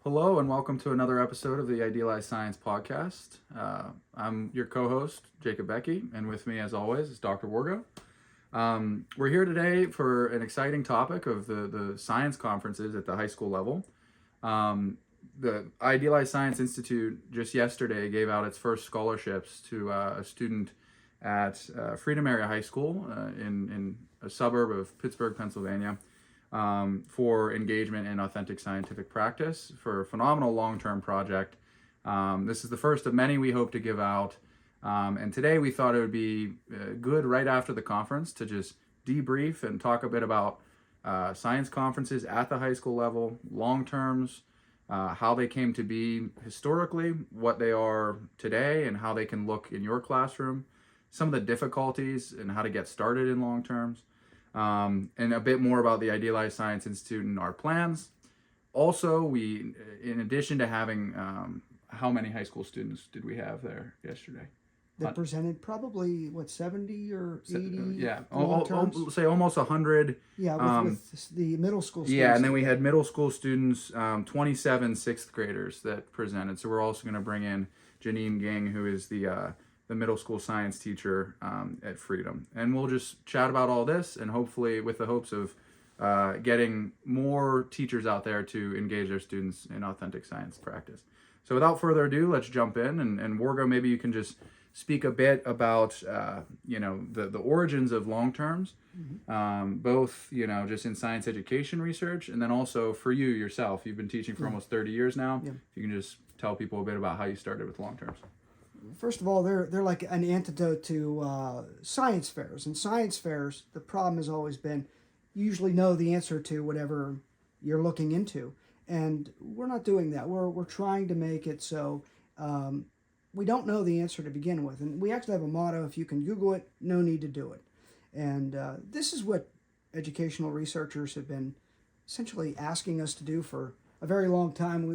Hello and welcome to another episode of the Idealized Science podcast. I'm your co-host, Jacob Becky, and with me, as always, is Dr. Wargo. We're here today for an exciting topic of the science conferences at the high school level. The Idealized Science Institute just yesterday gave out its first scholarships to a student at Freedom Area High School in a suburb of Pittsburgh, Pennsylvania. For engagement in authentic scientific practice for a phenomenal long-term project. This is the first of many we hope to give out. And today we thought it would be good right after the conference to just debrief and talk a bit about science conferences at the high school level, long-terms, how they came to be historically, what they are today, and how they can look in your classroom, some of the difficulties and how to get started in long-terms. And a bit more about the Idealized Science Institute and our plans. Also, we, in addition to having, how many high school students did we have there yesterday? That presented probably, 70 or 80? Yeah, say almost 100. Yeah, with the middle school students. Yeah, and then we had middle school students, 27 sixth graders that presented. So we're also going to bring in Janine Ging, who is the middle school science teacher at Freedom. And we'll just chat about all this, and hopefully with the hopes of getting more teachers out there to engage their students in authentic science practice. So without further ado, let's jump in. And Wargo, maybe you can just speak a bit about, the origins of long terms, both, just in science education research, and then also for you yourself. You've been teaching for almost 30 years now. Yeah. If you can just tell people a bit about how you started with long terms. First of all, they're like an antidote to science fairs. And science fairs, the problem has always been you usually know the answer to whatever you're looking into. And we're not doing that. We're trying to make it so we don't know the answer to begin with. And we actually have a motto: if you can Google it, no need to do it. And this is what educational researchers have been essentially asking us to do for a very long time.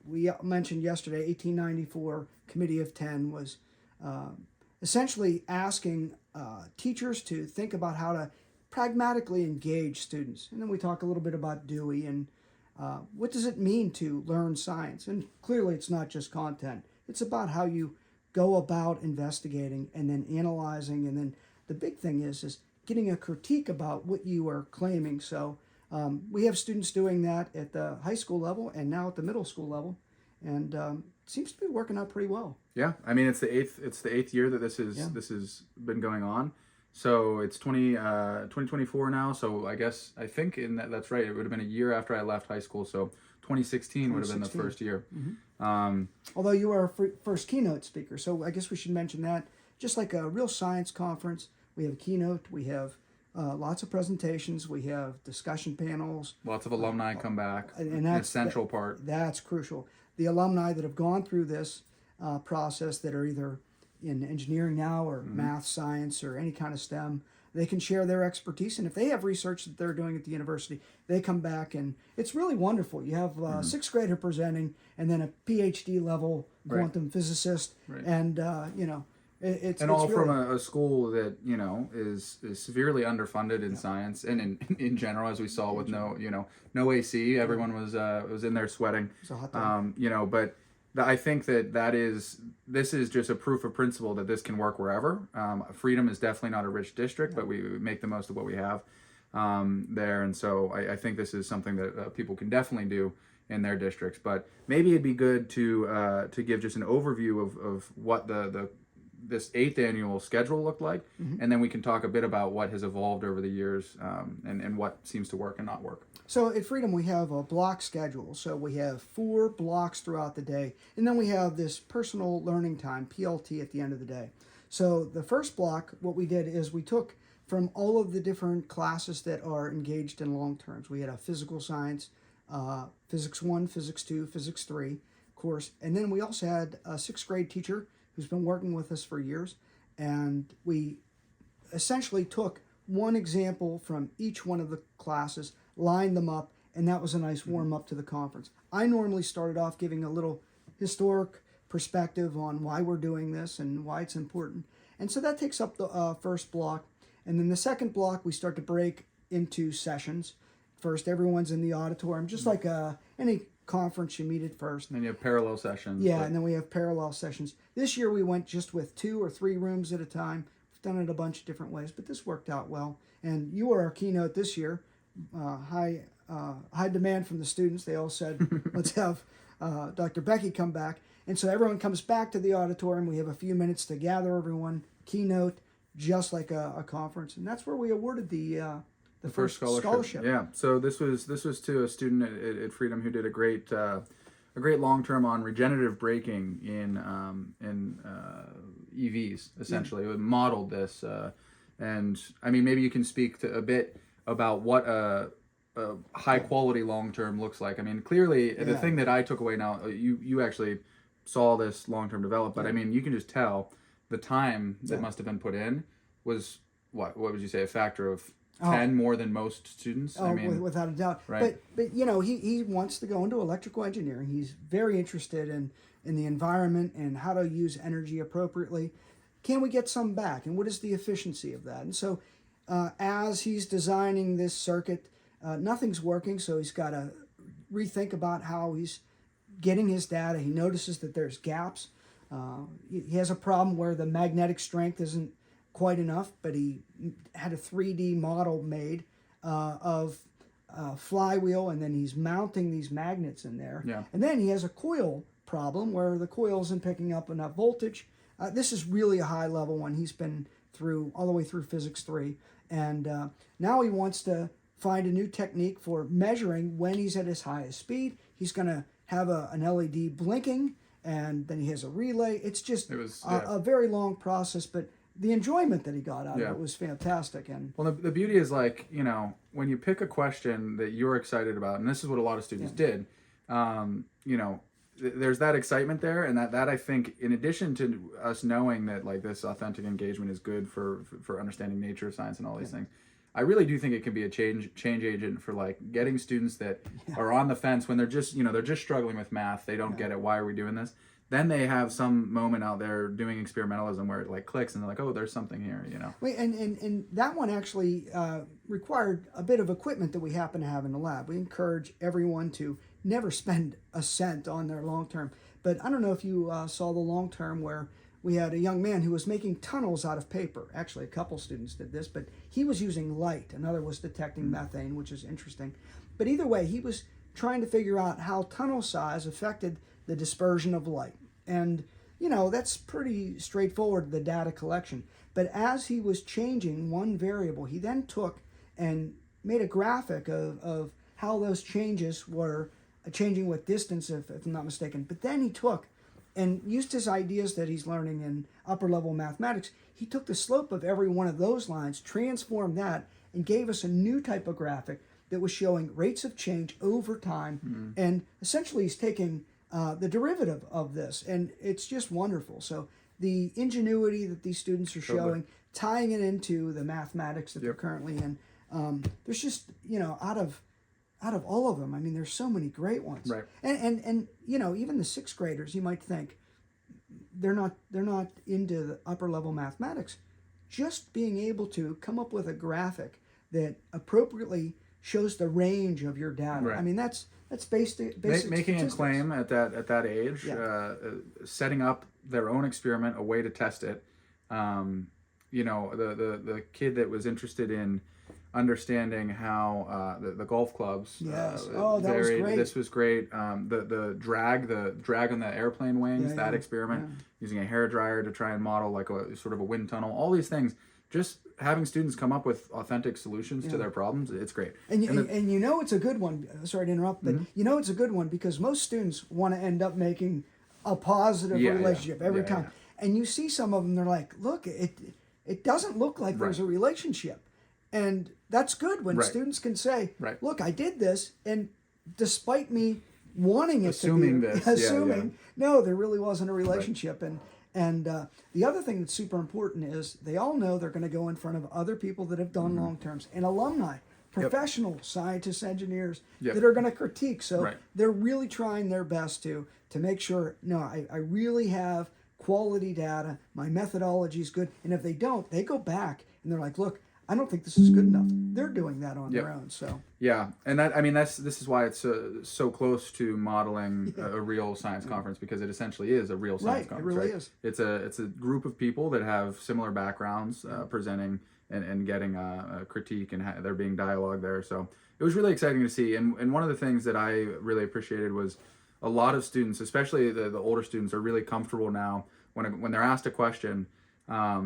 We mentioned yesterday, 1894 Committee of 10 was essentially asking teachers to think about how to pragmatically engage students. And then we talk a little bit about Dewey and what does it mean to learn science. And clearly it's not just content. It's about how you go about investigating and then analyzing. And then the big thing is getting a critique about what you are claiming. So we have students doing that at the high school level and now at the middle school level, and it seems to be working out pretty well. Yeah, I mean it's the eighth year that this has been going on. So it's 2024 now. So I think that's right. It would have been a year after I left high school. So 2016 would have been the first year. Mm-hmm. Although you are our first keynote speaker, so I guess we should mention that. Just like a real science conference, we have a keynote. We have lots of presentations. We have discussion panels. Lots of alumni come back. And that's an essential part. That's crucial. The alumni that have gone through this process that are either in engineering now or math, science, or any kind of STEM, they can share their expertise. And if they have research that they're doing at the university, they come back, and it's really wonderful. You have a sixth grader presenting, and then a PhD level quantum physicist, and It's all really, from a school that is severely underfunded in science and in general, as we saw with no AC. Everyone was in there sweating. It's a hot time. But I think this is just a proof of principle that this can work wherever. Freedom is definitely not a rich district, but we make the most of what we have there, and so I think this is something that people can definitely do in their districts. But maybe it'd be good to give just an overview of what this 8th annual schedule looked like, and then we can talk a bit about what has evolved over the years and what seems to work and not work. So at Freedom we have a block schedule. So we have 4 blocks throughout the day, and then we have this personal learning time, PLT, at the end of the day. So the first block, what we did is we took from all of the different classes that are engaged in long terms. We had a physical science, Physics 1, Physics 2, Physics 3 course, and then we also had a 6th grade teacher who's been working with us for years, and we essentially took one example from each one of the classes, lined them up, and that was a nice warm-up to the conference. I normally started off giving a little historic perspective on why we're doing this and why it's important. And so that takes up the first block. And then the second block, we start to break into sessions. First, everyone's in the auditorium, just like any conference, you meet at first. And then you have parallel sessions. Yeah, and then we have parallel sessions. This year we went just with 2 or 3 rooms at a time. We've done it a bunch of different ways, but this worked out well. And you were our keynote this year. High demand from the students. They all said, let's have Dr. Becky come back. And so everyone comes back to the auditorium. We have a few minutes to gather everyone, keynote, just like a conference. And that's where we awarded the first scholarship. Yeah. So this was to a student at Freedom who did a great long term on regenerative braking in EVs. Essentially, it modeled this, and I mean maybe you can speak to a bit about what a high quality long term looks like. I mean clearly the thing that I took away now, you actually saw this long term develop, but I mean you can just tell the time that must have been put in was what would you say, a factor of 10 more than most students? I mean, without a doubt. Right. But you know, he wants to go into electrical engineering. He's very interested in the environment and how to use energy appropriately. Can we get some back? And what is the efficiency of that? And so as he's designing this circuit, nothing's working, so he's got to rethink about how he's getting his data. He notices that there's gaps. He has a problem where the magnetic strength isn't quite enough, but he had a 3D model made of a flywheel, and then he's mounting these magnets in there. Yeah. And then he has a coil problem where the coil isn't picking up enough voltage. This is really a high level one. He's been through all the way through physics 3, and now he wants to find a new technique for measuring when he's at his highest speed. He's going to have an LED blinking, and then he has a relay. It's just a very long process, but the enjoyment that he got out of it was fantastic. And well, the beauty is, like, you know, when you pick a question that you're excited about, and this is what a lot of students did, you know, there's that excitement there, and that I think, in addition to us knowing that like this authentic engagement is good for understanding nature, science, and all these things, I really do think it can be a change agent for like getting students that are on the fence when they're just struggling with math. They don't get it. Why are we doing this? Then they have some moment out there doing experimentalism where it like clicks, and they're like, oh, there's something here, you know. Wait, and that one actually required a bit of equipment that we happen to have in the lab. We encourage everyone to never spend a cent on their long term. But I don't know if you saw the long term where we had a young man who was making tunnels out of paper. Actually, a couple students did this, but he was using light. Another was detecting methane, which is interesting. But either way, he was trying to figure out how tunnel size affected the dispersion of light. And, you know, that's pretty straightforward, the data collection. But as he was changing one variable, he then took and made a graphic of how those changes were changing with distance, if I'm not mistaken. But then he took and used his ideas that he's learning in upper level mathematics. He took the slope of every one of those lines, transformed that, and gave us a new type of graphic that was showing rates of change over time. And essentially he's taking the derivative of this, and it's just wonderful. So the ingenuity that these students are showing, tying it into the mathematics that they're currently in, there's just, you know, out of all of them, I mean, there's so many great ones. Right. And you know, even the 6th graders, you might think they're not into the upper level mathematics. Just being able to come up with a graphic that appropriately shows the range of your data. Right. I mean, that's basic making statistics. a claim at that age, setting up their own experiment, a way to test it. You know, the kid that was interested in understanding how the golf clubs that varied. was great. This was great. The drag on the airplane wings, experiment, using a hair dryer to try and model like a sort of a wind tunnel. All these things, just having students come up with authentic solutions to their problems, it's great. And you know it's a good one. Sorry to interrupt, but you know it's a good one because most students want to end up making a positive relationship every time. And you see some of them, they're like, look, it doesn't look like there's a relationship. And that's good when students can say, look, I did this, and despite me wanting it to be, no, there really wasn't a relationship. And the other thing that's super important is they all know they're going to go in front of other people that have done long terms and alumni, professional scientists, engineers that are going to critique. So they're really trying their best to make sure, no, I really have quality data. My methodology is good. And if they don't, they go back and they're like, look, I don't think this is good enough. They're doing that on Yep. their own. So Yeah, and this is why it's so close to modeling a real science conference, because it essentially is a real science right, it conference. really Right? is. It's a group of people that have similar backgrounds presenting and getting a critique, and there being dialogue there. So it was really exciting to see. And one of the things that I really appreciated was a lot of students, especially the older students, are really comfortable now when they're asked a question.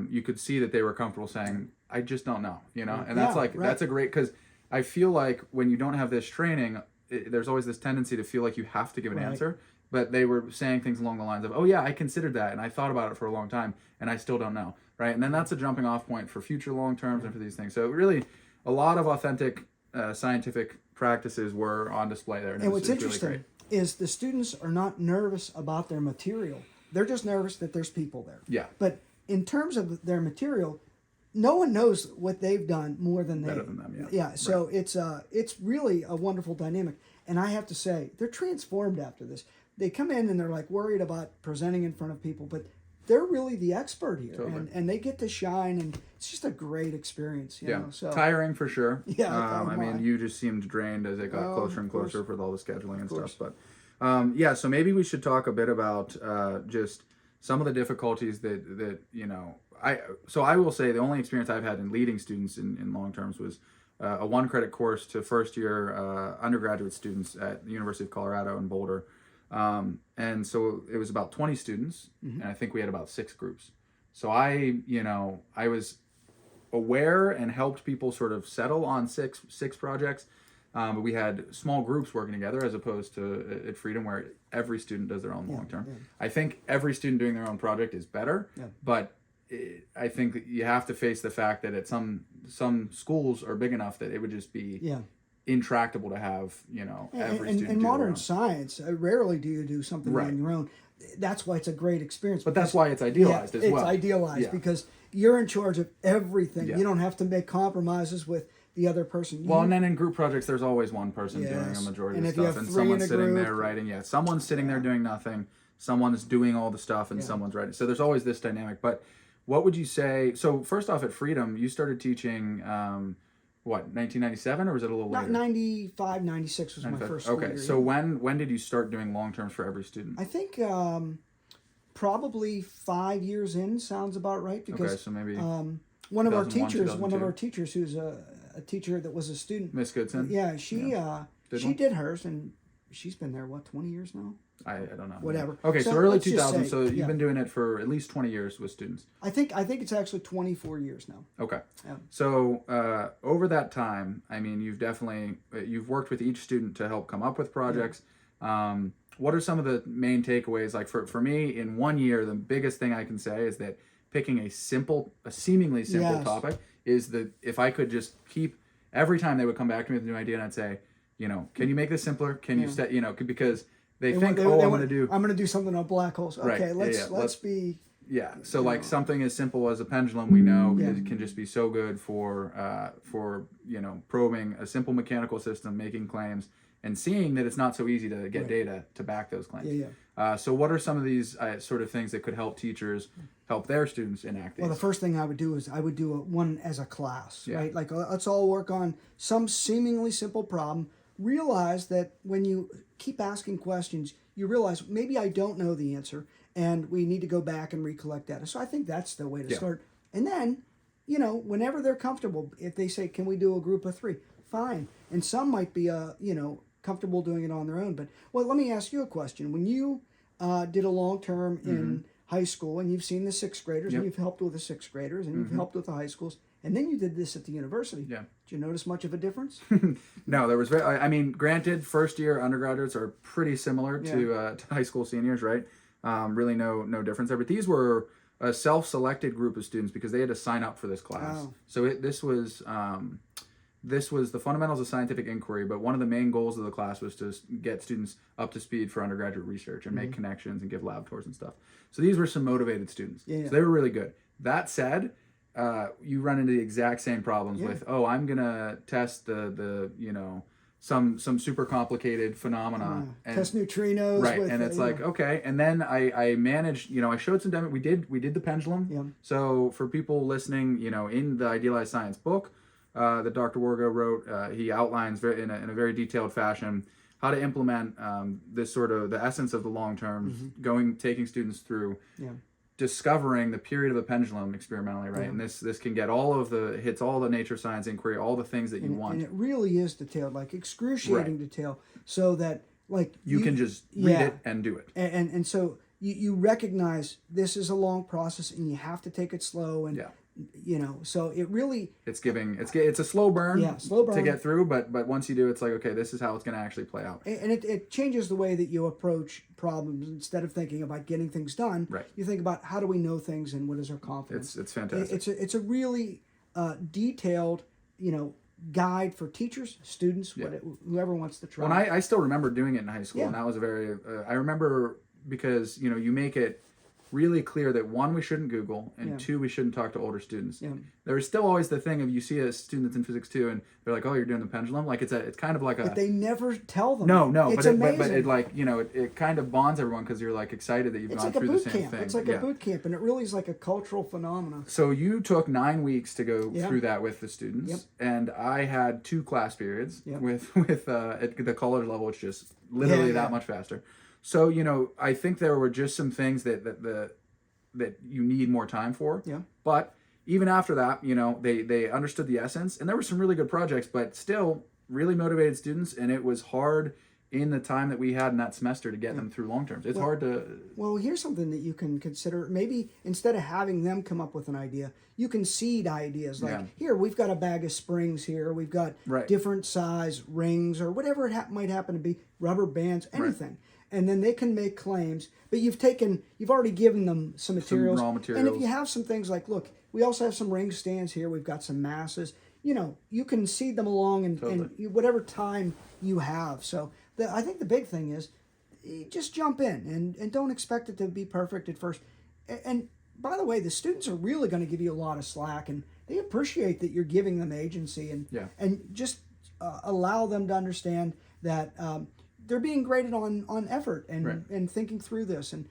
You could see that they were comfortable saying, "I just don't know," and that's Yeah, like right. that's a great, because I feel like when you don't have this training, there's always this tendency to feel like you have to give an Right. answer. But they were saying things along the lines of, "Oh yeah, I considered that, and I thought about it for a long time, and I still don't know." Right, and then that's a jumping off point for future long terms and for these things. So really, a lot of authentic scientific practices were on display there, And it was what's really interesting great. is the students are not nervous about their material. They're just nervous that there's people there. Yeah, But in terms of their material, no one knows what they've done more than they. better than them. Yeah, Yeah. So it's really a wonderful dynamic. And I have to say, they're transformed after this. They come in and they're like worried about presenting in front of people, but they're really the expert here, Totally. and they get to shine, and it's just a great experience. You Yeah, know? So tiring for sure. Yeah, I oh mean, my. you just seemed drained as it got Oh, closer and of course. closer with all the scheduling and course. stuff. But yeah, so maybe we should talk a bit about just some of the difficulties that I will say the only experience I've had in leading students in long terms was a 1 credit course to first year undergraduate students at the University of Colorado in Boulder. And so it was about 20 students, and I think we had about 6 groups. So I was aware and helped people sort of settle on six projects. But we had small groups working together, as opposed to at Freedom, where every student does their own long term. yeah. I think every student doing their own project is better, Yeah. but I think that you have to face the fact that at some schools are big enough that it would just be Yeah. intractable to have every student In do their modern own. science, rarely do you do something Right. on your own. That's why it's a great experience. But that's because- why it's idealized as well. It's idealized Yeah. because you're in charge of everything. Yeah. You don't have to make compromises with the other person. Well, and then in group projects, there's always one person doing Yes. a majority And of if you stuff, have and 3 in someone's a sitting there group- writing. Yeah, someone's sitting there doing nothing. Someone's doing all the stuff, and Yeah. someone's writing. So there's always this dynamic. But what would you say? So first off, at Freedom, you started teaching, 1997, or was it a little Not later? 95, 96 was my 95? first school Okay, year. so when did you start doing long terms for every student? I think probably 5 years in sounds about right because Okay, so maybe one of our 2001, teachers, 2002. who's a teacher that was a student. Miss Goodson. Yeah, she Did she one? did hers, and she's been there 20 years now. I don't know. Whatever. Okay, so So early let's just 2000s. say, So you've yeah. been doing it for at least 20 years with students. I think it's actually 24 years now. Okay. Yeah. So over that time, I mean, you've worked with each student to help come up with projects. What are some of the main takeaways? Like for me, in 1 year, the biggest thing I can say is that picking a seemingly simple Yes. topic is that if I could just keep every time they would come back to me with a new idea, and I'd say, can you make this simpler? Can you because they think, I'm going to do something on black holes. Right, Okay, yeah, let's let's be. Yeah, so like something as simple as a pendulum, we know Yeah. it can just be so good for probing a simple mechanical system, making claims, and seeing that it's not so easy to get data to back those claims. Yeah. So what are some of these sort of things that could help teachers help their students enact these? Well, the first thing I would do is I would do one as a class, Yeah. right? Like let's all work on some seemingly simple problem. Realize that when you keep asking questions, you realize maybe I don't know the answer, and we need to go back and recollect data. So I think that's the way to start. And then, whenever they're comfortable, if they say, "Can we do a group of 3?" Fine. And some might be comfortable doing it on their own. But let me ask you a question. When you did a long term in high school, and you've seen the 6th graders, and you've helped with the 6th graders, and you've helped with the high schools, and then you did this at the university. Yeah. Did you notice much of a difference? No, there was granted, first year undergraduates are pretty similar to high school seniors, right? Really no difference there. But these were a self-selected group of students because they had to sign up for this class. Oh. So this was the fundamentals of scientific inquiry, but one of the main goals of the class was to get students up to speed for undergraduate research and make connections and give lab tours and stuff. So these were some motivated students. Yeah. So they were really good. That said, you run into the exact same problems with, I'm gonna test the some super complicated phenomena. And Test neutrinos. right, with, and it's like, okay, and then I managed, I showed some demo. We did the pendulum. Yeah. So for people listening, in the Idealized Science book that Dr. Wargo wrote, he outlines in a very detailed fashion how to implement this sort of the essence of the long term, taking students through discovering the period of the pendulum experimentally, right? And this can get hits all the nature science inquiry, all the things that you want. And it really is detailed, like excruciating detail, so that like you can just read it and do it. And so you recognize this is a long process and you have to take it slow, and so it really it's a slow burn, slow burn to get through, but once you do, it's like, okay, this is how it's going to actually play out. And it changes the way that you approach problems. Instead of thinking about getting things done, you think about how do we know things and what is our confidence. It's fantastic. It's a really detailed guide for teachers, students, whoever wants to try. Well, I still remember doing it in high school, and that was a very I remember, because you make it really clear that, one, we shouldn't Google, and two, we shouldn't talk to older students. There's still always the thing of, you see a student that's in physics 2 and they're like, oh, you're doing the pendulum, like it's kind of like but they never tell them. No, it's but amazing. But it like it kind of bonds everyone, because you're like excited that you've gone through the same thing. It's like a boot camp, and it really is like a cultural phenomenon. So you took 9 weeks to go through that with the students, and I had 2 class periods with at the college level. It's just literally that much faster. So I think there were just some things that you need more time for. But even after that, they understood the essence, and there were some really good projects, but still really motivated students, and it was hard in the time that we had in that semester to get them through long terms. It's hard to... Well, here's something that you can consider. Maybe instead of having them come up with an idea, you can seed ideas. Like, here, we've got a bag of springs here. We've got different size rings, or whatever it might happen to be, rubber bands, anything. And then they can make claims, but you've already given them some materials. Some raw materials. And if you have some things like, look, we also have some ring stands here. We've got some masses. You can seed them along in whatever time you have. So I think the big thing is, just jump in and don't expect it to be perfect at first. And by the way, the students are really going to give you a lot of slack, and they appreciate that you're giving them agency, and just allow them to understand that they're being graded on effort and thinking through this. And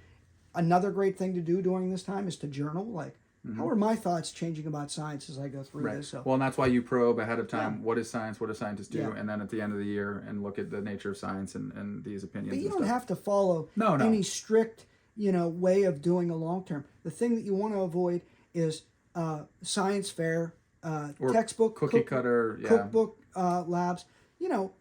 another great thing to do during this time is to journal. Like, how are my thoughts changing about science as I go through this? So, well, and that's why you probe ahead of time. What is science? What do scientists do? And then at the end of the year, and look at the nature of science and these opinions. But you don't have to follow any strict way of doing a long term. The thing that you want to avoid is science fair, or textbook, cookie cutter, cookbook labs.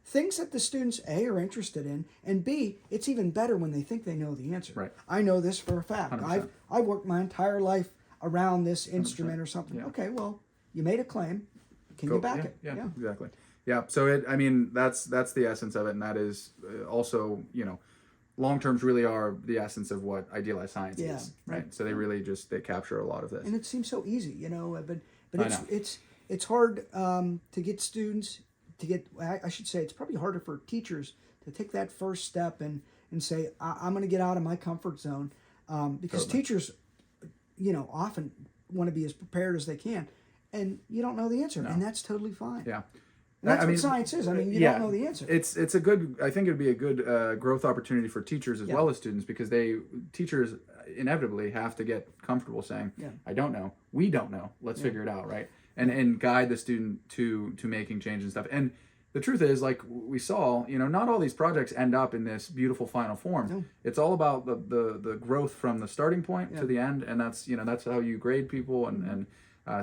Things that the students, A, are interested in, and B, it's even better when they think they know the answer. Right. I know this for a fact. 100%. I've worked my entire life around this instrument or something. Okay, well, you made a claim. Can you back it? Yeah, exactly. Yeah, so that's the essence of it, and that is also, long terms really are the essence of what idealized science is, right? So they really they capture a lot of this. And it seems so easy, but it's hard to get students to get. I should say it's probably harder for teachers to take that first step and say, I'm going to get out of my comfort zone, because teachers, often want to be as prepared as they can, and you don't know the answer, and that's totally fine. Yeah. And that's what science is. You don't know the answer. It's a good. I think it'd be a good growth opportunity for teachers as well as students, because teachers inevitably have to get comfortable saying, "I don't know. We don't know. Let's figure it out." Right. And guide the student to making change and stuff. And the truth is, like we saw, not all these projects end up in this beautiful final form. No. It's all about the growth from the starting point to the end, and that's how you grade people, and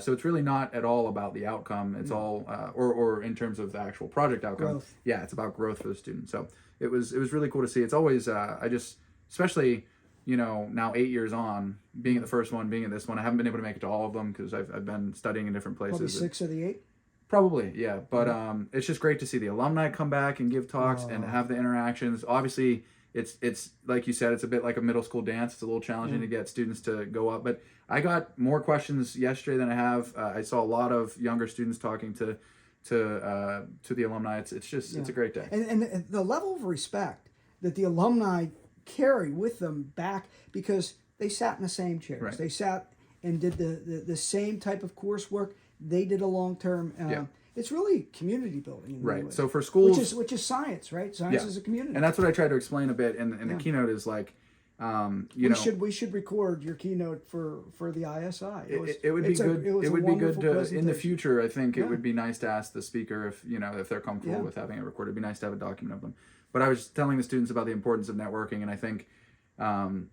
so it's really not at all about the outcome. It's all or in terms of the actual project outcome. Growth. Yeah, it's about growth for the student. So it was really cool to see. It's always especially now 8 years on, being at the first one, being at this one. I haven't been able to make it to all of them because I've been studying in different places. Probably 6 of the 8. Probably, yeah. But it's just great to see the alumni come back and give talks and have the interactions. Obviously, it's like you said, it's a bit like a middle school dance. It's a little challenging to get students to go up. But I got more questions yesterday than I have. I saw a lot of younger students talking to the alumni. It's a great day. And the level of respect that the alumni carry with them back, because they sat in the same chairs. Right. They sat and did the same type of coursework. They did a long term, it's really community building in many Right. ways. So for schools, Which is science, right? Science is a community. and that's what I tried to explain a bit in the keynote is like, We should record your keynote for the ISI. It would be good. It would be good to in the future. I think it Yeah. would be nice to ask the speaker if they're comfortable Yeah. with having it recorded. It'd be nice to have a document of them. But I was telling the students about the importance of networking, and I think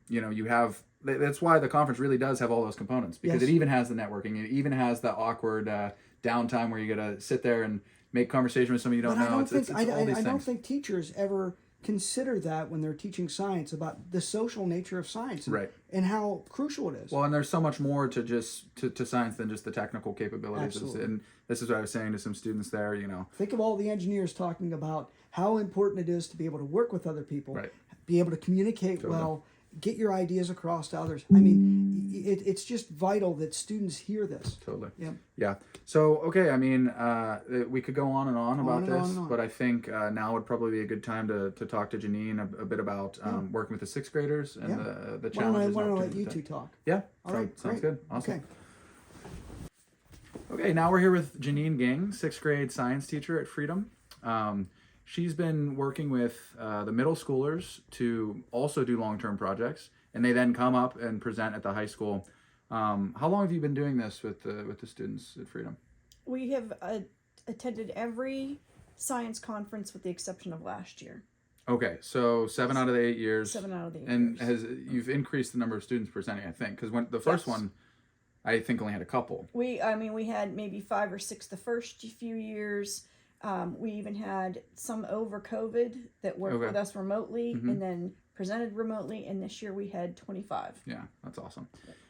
you have. That's why the conference really does have all those components, because Yes. it even has the networking. It even has the awkward downtime where you gotta sit there and make conversation with somebody you don't But know. I don't think teachers ever consider that when they're teaching science about the social nature of science and how crucial it is. Well, and there's so much more to just to science than just the technical capabilities. Absolutely. And this is what I was saying to some students there. Think of all the engineers talking about how important it is to be able to work with other people, be able to communicate well, get your ideas across to others. I mean, it's just vital that students hear this. Totally. Yeah. Yeah. So, okay, I mean, we could go on and on about this, but I think now would probably be a good time to talk to Janine a bit about working with the sixth graders and the challenges. Why don't I let you two talk? Yeah. All right. Sounds good. Awesome. Okay. Okay, now we're here with Janine Ging, sixth grade science teacher at Freedom. She's been working with the middle schoolers to also do long-term projects, and they then come up and present at the high school. How long have you been doing this with the students at Freedom? We have attended every science conference with the exception of last year. Okay, so 7 out of the 8 years. 7 out of the 8 and years. You've increased the number of students presenting, I think, because when the first one, I think only had a couple. We had maybe 5 or 6 the first few years. We even had some over COVID that worked with us remotely and then presented remotely. And this year we had 25. Yeah, that's awesome.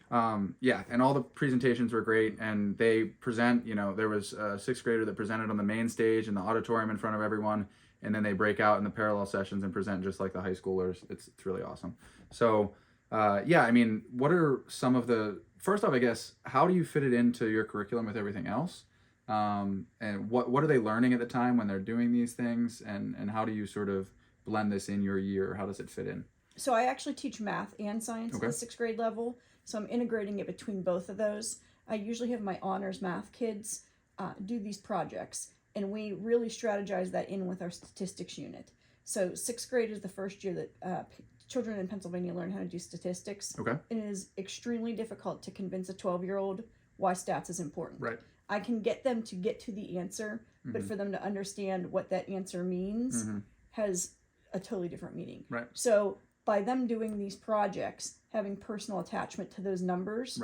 And all the presentations were great. And they present, there was a sixth grader that presented on the main stage in the auditorium in front of everyone. And then they break out in the parallel sessions and present just like the high schoolers. It's really awesome. So, what are some of first off, I guess, how do you fit it into your curriculum with everything else? And what are they learning at the time when they're doing these things, and how do you sort of blend this in your year? How does it fit in? So I actually teach math and science at the 6th grade level, so I'm integrating it between both of those. I usually have my honors math kids do these projects, and we really strategize that in with our statistics unit. So 6th grade is the first year that children in Pennsylvania learn how to do statistics. Okay. And it is extremely difficult to convince a 12-year-old why stats is important. Right. I can get them to get to the answer, but for them to understand what that answer means has a totally different meaning. Right. So by them doing these projects, having personal attachment to those numbers,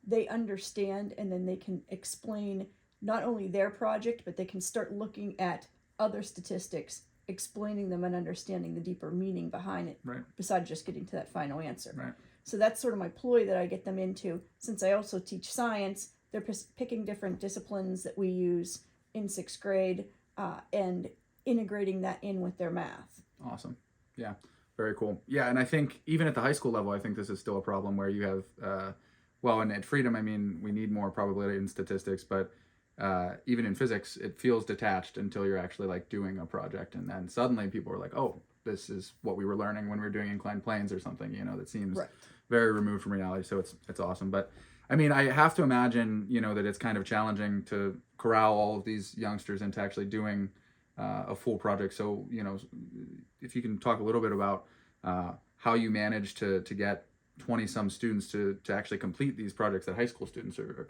they understand, and then they can explain not only their project, but they can start looking at other statistics, explaining them and understanding the deeper meaning behind it, besides just getting to that final answer. Right. So that's sort of my ploy that I get them into. Since I also teach science, they're picking different disciplines that we use in 6th grade and integrating that in with their math. Awesome. Yeah. Very cool. Yeah, and I think even at the high school level, I think this is still a problem where you have, and at Freedom, I mean, we need more probability in statistics, but even in physics, it feels detached until you're actually like doing a project, and then suddenly people are like, oh, this is what we were learning when we were doing inclined planes or something, that seems very removed from reality. So it's awesome. But I mean, I have to imagine, that it's kind of challenging to corral all of these youngsters into actually doing a full project. So, if you can talk a little bit about how you manage to get 20-some students to actually complete these projects that high school students are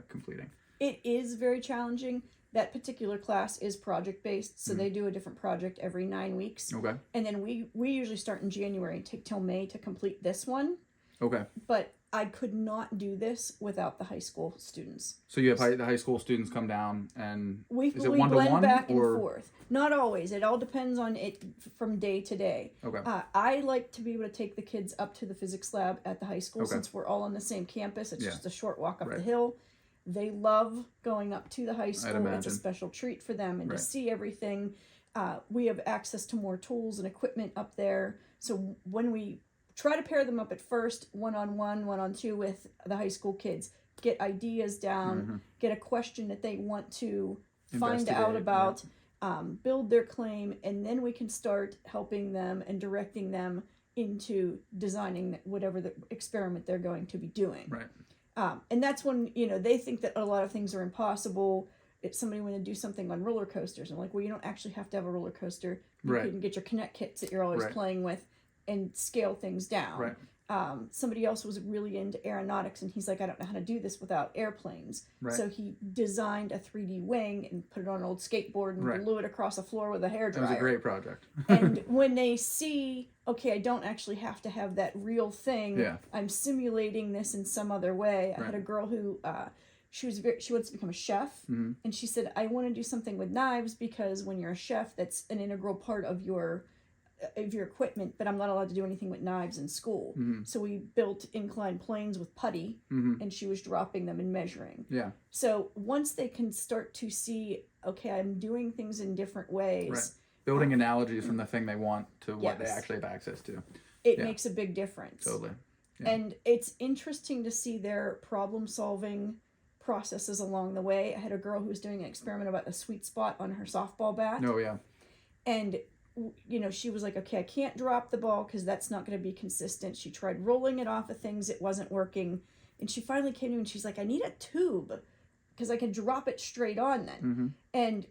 completing. It is very challenging. That particular class is project-based, so they do a different project every 9 weeks. Okay. And then we usually start in January and take till May to complete this one. Okay. But I could not do this without the high school students. So you have the high school students come down, and is it we one-to-one blend back or? and forth. Not always. It all depends on it from day to day. Okay. I like to be able to take the kids up to the physics lab at the high school since we're all on the same campus. It's just a short walk up the hill. They love going up to the high school. It's a special treat for them, and to see everything. We have access to more tools and equipment up there. So when we try to pair them up at first, one-on-one, one-on-two with the high school kids, get ideas down, get a question that they want to find out about, build their claim, and then we can start helping them and directing them into designing whatever the experiment they're going to be doing. Right. And that's when, they think that a lot of things are impossible. if somebody wanted to do something on roller coasters. I'm like, well, you don't actually have to have a roller coaster. You can get your Connect kits that you're always playing with and scale things down. Right. Somebody else was really into aeronautics, and he's like, I don't know how to do this without airplanes. Right. So he designed a 3D wing and put it on an old skateboard and blew it across the floor with a hairdryer. It was a great project. And when they see, okay, I don't actually have to have that real thing. I'm simulating this in some other way. I had a girl who she wants to become a chef, and she said, I want to do something with knives because when you're a chef, that's an integral part of your equipment, but I'm not allowed to do anything with knives in school. So we built inclined planes with putty, and she was dropping them and measuring. So once they can start to see, okay, I'm doing things in different ways. Building analogies from the thing they want to what they actually have access to. It makes a big difference. Totally. And it's interesting to see their problem solving processes along the way. I had a girl who was doing an experiment about a sweet spot on her softball bat. And she was like, okay, I can't drop the ball because that's not going to be consistent. She tried rolling it off of things. It wasn't working. And she finally came to me and she's like, I need a tube because I can drop it straight on then. And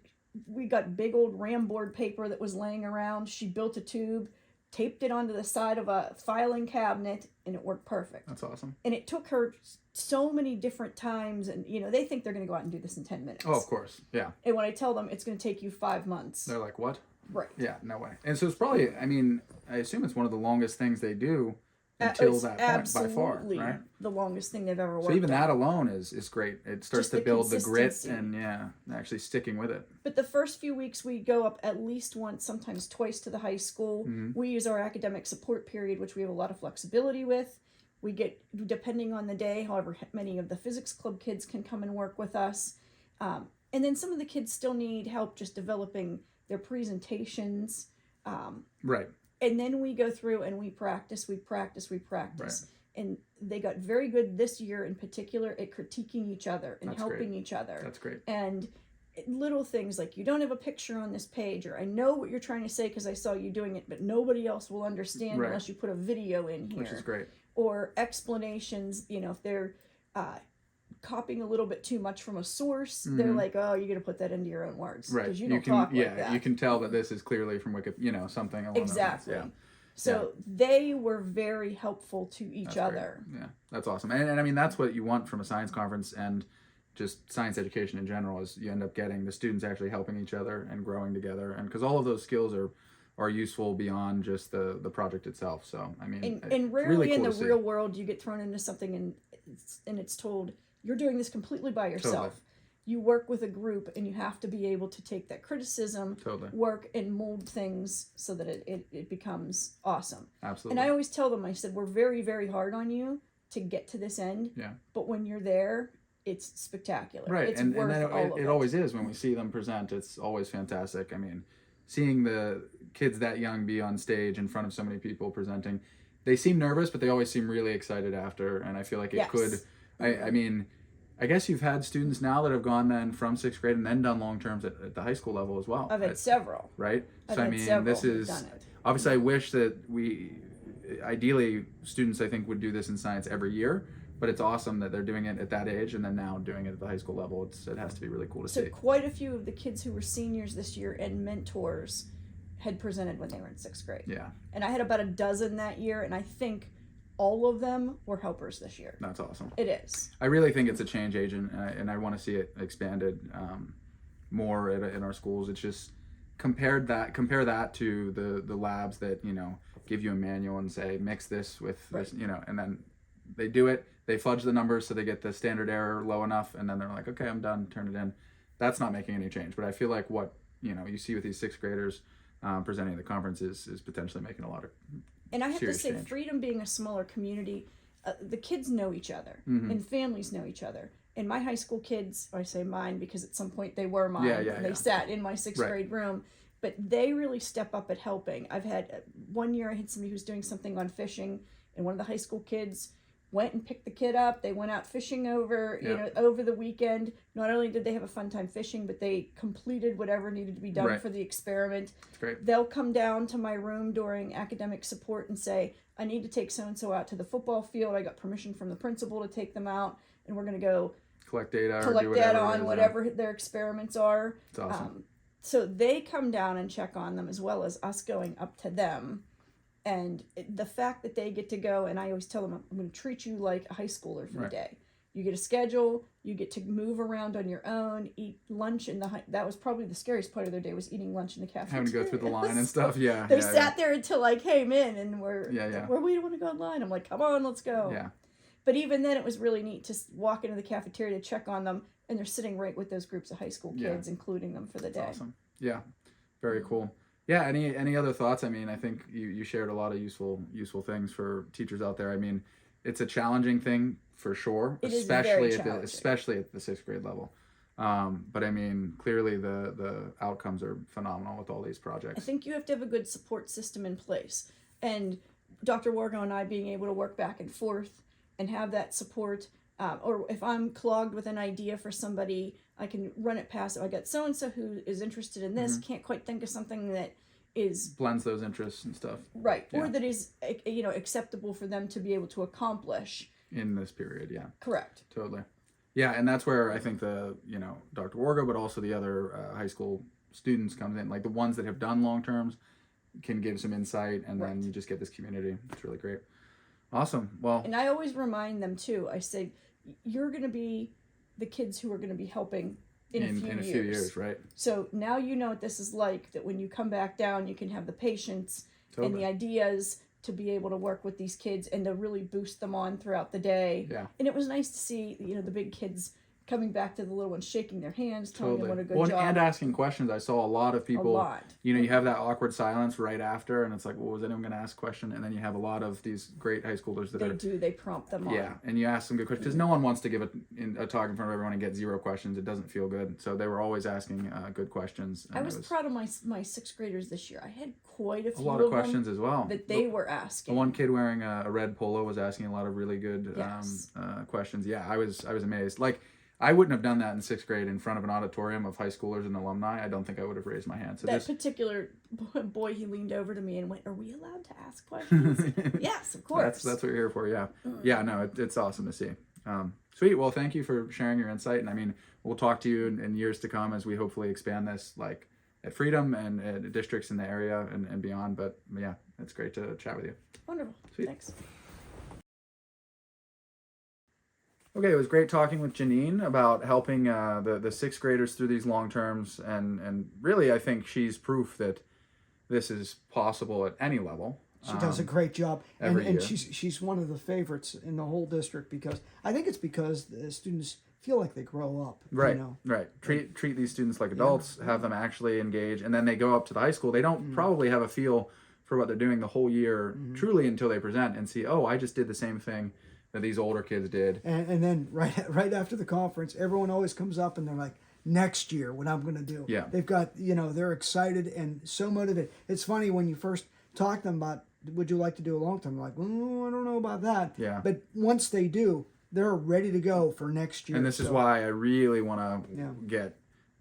we got big old RAM board paper that was laying around. She built a tube, taped it onto the side of a filing cabinet, and it worked perfect. That's awesome. And it took her so many different times. And, they think they're going to go out and do this in 10 minutes. Oh, of course. Yeah. And when I tell them it's going to take you 5 months. They're like, what? Right. Yeah, no way. And so it's probably, I assume it's one of the longest things they do until that point by far, right? The longest thing they've ever worked on. So even on. that alone is great. It starts to build the grit and actually sticking with it. But the first few weeks we go up at least once, sometimes twice to the high school. We use our academic support period, which we have a lot of flexibility with. We get, depending on the day, however many of the physics club kids can come and work with us. And then some of the kids still need help just developing their presentations. And then we go through and we practice. And they got very good this year in particular at critiquing each other and helping each other. That's great. And little things like, you don't have a picture on this page, or I know what you're trying to say because I saw you doing it, but nobody else will understand unless you put a video in here. Which is great. Or explanations, if they're copying a little bit too much from a source, they're like, oh, you're going to put that into your own words. Right. Because you don't talk like that. You can tell that this is clearly from Wikipedia, something along those lines. Yeah. So they were very helpful to each other. Great. Yeah, that's awesome. And that's what you want from a science conference and just science education in general, is you end up getting the students actually helping each other and growing together. And because all of those skills are useful beyond just the project itself. So, and rarely really cool in the real world you get thrown into something and it's told, you're doing this completely by yourself. Totally. You work with a group, and you have to be able to take that criticism, work and mold things so that it becomes awesome. Absolutely. And I always tell them, I said, we're very, very hard on you to get to this end. Yeah. But when you're there, it's spectacular. Right. It's and worth all of it. It always is when we see them present. It's always fantastic. Seeing the kids that young be on stage in front of so many people presenting, they seem nervous, but they always seem really excited after. And I feel like it could. I guess you've had students now that have gone then from 6th grade and then done long terms at the high school level as well. I've had several. Right? I've had several this is done it. Obviously I wish that ideally students I think would do this in science every year, but it's awesome that they're doing it at that age and then now doing it at the high school level. It has to be really cool to see. So quite a few of the kids who were seniors this year and mentors had presented when they were in 6th grade. Yeah. And I had about a dozen that year, and I think all of them were helpers this year. That's awesome. It is. I really think it's a change agent, and I want to see it expanded more in our schools. It's just compare that to the labs that give you a manual and say mix this with this, and then they do it. They fudge the numbers so they get the standard error low enough, and then they're like, okay, I'm done, turn it in. That's not making any change. But I feel like what you see with these 6th graders presenting at the conference is potentially making a lot of. And I have to say, change. Freedom being a smaller community, the kids know each other, and families know each other. And my high school kids, I say mine because at some point they were mine, and they sat in my 6th grade room, but they really step up at helping. I've had, one year I had somebody who was doing something on fishing, and one of the high school kids went and picked the kid up. They went out fishing over the weekend. Not only did they have a fun time fishing, but they completed whatever needed to be done for the experiment. That's great. They'll come down to my room during academic support and say, I need to take so-and-so out to the football field. I got permission from the principal to take them out, and we're going to go collect data or collect do data whatever on whatever their experiments are. It's awesome. So they come down and check on them as well as us going up to them. And the fact that they get to go, and I always tell them, I'm going to treat you like a high schooler for the day. You get a schedule, you get to move around on your own, eat lunch in the, that was probably the scariest part of their day, was eating lunch in the cafeteria. Having to go through the line and stuff, yeah. They sat there until I came in and where we don't want to go online. I'm like, come on, let's go. Yeah. But even then, it was really neat to walk into the cafeteria to check on them, and they're sitting right with those groups of high school kids, including them for the day. Awesome. Yeah, very cool. Yeah, any other thoughts? I mean, I think you shared a lot of useful things for teachers out there. I mean, it's a challenging thing for sure, especially at the 6th grade level. But I mean, clearly the outcomes are phenomenal with all these projects. I think you have to have a good support system in place, and Dr. Wargo and I being able to work back and forth and have that support. Or if I'm clogged with an idea for somebody, I can run it past. I got so and so who is interested in this, can't quite think of something that is blends those interests and stuff, right? Yeah. Or that is acceptable for them to be able to accomplish in this period. Yeah, correct. Totally. Yeah, and that's where I think the Dr. Wargo, but also the other high school students comes in, like the ones that have done long terms can give some insight, and then you just get this community. It's really great. Awesome. Well, and I always remind them too. I say, you're going to be the kids who are going to be helping in a few years, right? So now you know what this is like, that when you come back down, you can have the patience and the ideas to be able to work with these kids and to really boost them on throughout the day. Yeah. And it was nice to see, the big kids coming back to the little ones, shaking their hands, telling them what a good job. And asking questions. I saw a lot of people, you have that awkward silence right after, and it's like, well, was anyone going to ask a question? And then you have a lot of these great high schoolers that they prompt them on. Yeah, and you ask some good questions, because no one wants to give a talk in front of everyone and get 0 questions. It doesn't feel good. So they were always asking good questions. I was proud of my 6th graders this year. I had quite a few of questions as well that they were asking. The one kid wearing a red polo was asking a lot of really good questions. Yeah, I was amazed. Like, I wouldn't have done that in 6th grade in front of an auditorium of high schoolers and alumni. I don't think I would have raised my hand. So that particular boy, he leaned over to me and went, "Are we allowed to ask questions?" Yes, of course. That's what you're here for. Yeah, yeah. No, it's awesome to see. Sweet. Well, thank you for sharing your insight. And I mean, we'll talk to you in years to come as we hopefully expand this, like at Freedom and at districts in the area and beyond. But yeah, it's great to chat with you. Wonderful. Sweet. Thanks. Okay, it was great talking with Janine about helping the 6th graders through these long terms, and really I think she's proof that this is possible at any level. She does a great job, and year. she's one of the favorites in the whole district, because I think it's because the students feel like they grow up. Right, right. Treat these students like adults, have them actually engage, and then they go up to the high school. They don't probably have a feel for what they're doing the whole year truly until they present and see, oh, I just did the same thing that these older kids did. And then right after the conference, everyone always comes up and they're like, next year, what I'm going to do. Yeah. They've got, they're excited and so motivated. It's funny when you first talk to them about, would you like to do a long term? They're like, I don't know about that. Yeah. But once they do, they're ready to go for next year. And this is why I really want to get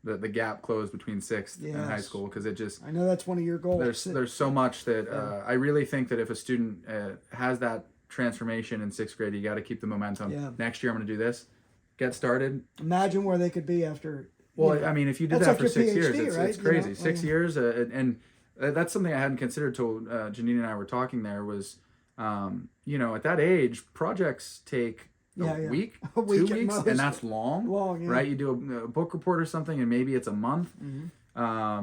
the gap closed between 6th and high school, because it just... I know that's one of your goals. There's so much that I really think that if a student has that transformation in 6th grade, you got to keep the momentum. Yeah. Next year I'm going to do this. Get started. Imagine where they could be after. Well, I mean, if you did that for 6 years, it's crazy. You know? 6 years, and that's something I hadn't considered till Janine and I were talking. There was, at that age, projects take a week, 2 weeks, and that's long, right? You do a book report or something, and maybe it's a month. Mm-hmm.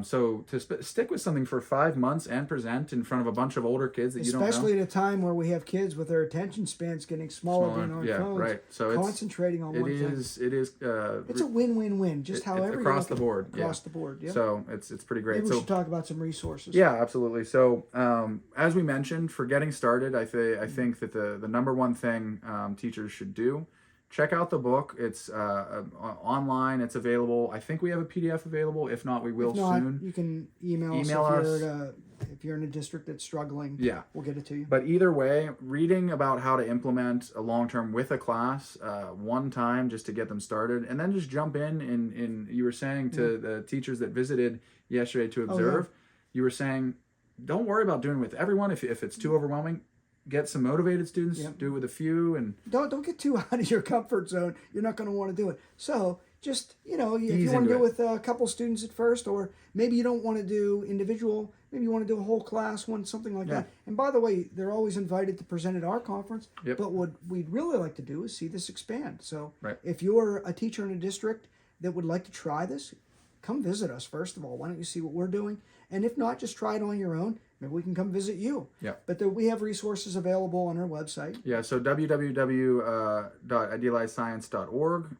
So to stick with something for 5 months and present in front of a bunch of older kids that you don't know. Especially at a time where we have kids with their attention spans getting smaller than our phones. Right. So concentrating on one thing. It is. It's a win-win-win. Just however across the board. Across the board. Yeah. So it's pretty great. Maybe we should talk about some resources. Yeah, absolutely. So as we mentioned, for getting started, I think that the number one thing teachers should do. Check out the book. It's online. It's available. I think we have a PDF available. If not, we will soon. You can email us. If you're in a district that's struggling. Yeah, we'll get it to you. But either way, reading about how to implement a long-term with a class one time just to get them started, and then just jump in. You were saying to the teachers that visited yesterday to observe, you were saying, don't worry about doing it with everyone. If it's too overwhelming, get some motivated students, do it with a few, and don't get too out of your comfort zone. You're not going to want to do it. So just, if you want to do it with a couple students at first, or maybe you don't want to do individual, maybe you want to do a whole class one, something like that. And by the way, they're always invited to present at our conference. But what we'd really like to do is see this expand. So if you're a teacher in a district that would like to try this, come visit us first of all. Why don't you see what we're doing? And if not, just try it on your own. Maybe we can come visit you. But we have resources available on our website. So www.idealizedscience.org.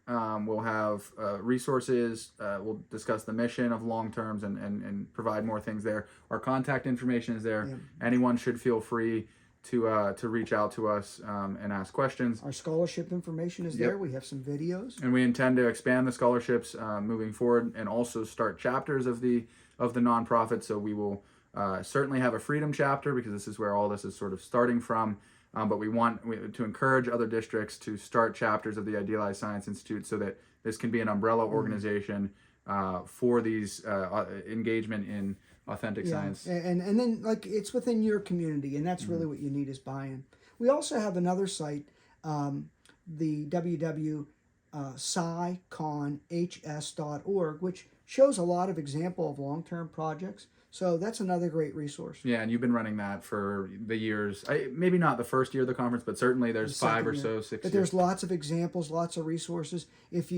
We'll have resources. We'll discuss the mission of long terms and provide more things there. Our contact information is there. Anyone should feel free to reach out to us and ask questions. Our scholarship information is there. We have some videos. And we intend to expand the scholarships moving forward, and also start chapters of the nonprofit. So we will certainly have a freedom chapter, because this is where all this is sort of starting from. But we want to encourage other districts to start chapters of the Idealized Science Institute, so that this can be an umbrella organization for these engagement in authentic science. And then it's within your community, and that's really what you need is buy-in. We also have another site, the www.sciconhs.org, which shows a lot of example of long-term projects. So that's another great resource. Yeah, and you've been running that for the years. Maybe not the first year of the conference, but certainly there's 5 or so, 6 But there's lots of examples, lots of resources. If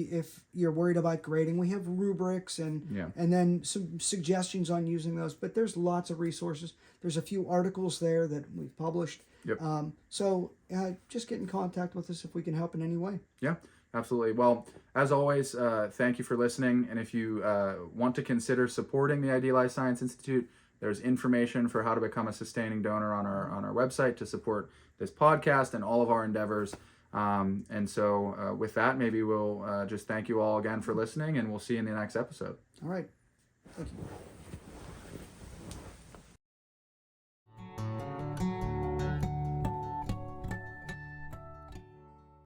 you're worried about grading, we have rubrics and then some suggestions on using those. But there's lots of resources. There's a few articles there that we've published. So just get in contact with us if we can help in any way. Yeah. Absolutely. Well, as always, thank you for listening. And if you want to consider supporting the Idealized Science Institute, there's information for how to become a sustaining donor on our website to support this podcast and all of our endeavors. And so with that, maybe we'll just thank you all again for listening, and we'll see you in the next episode. All right. Thank you.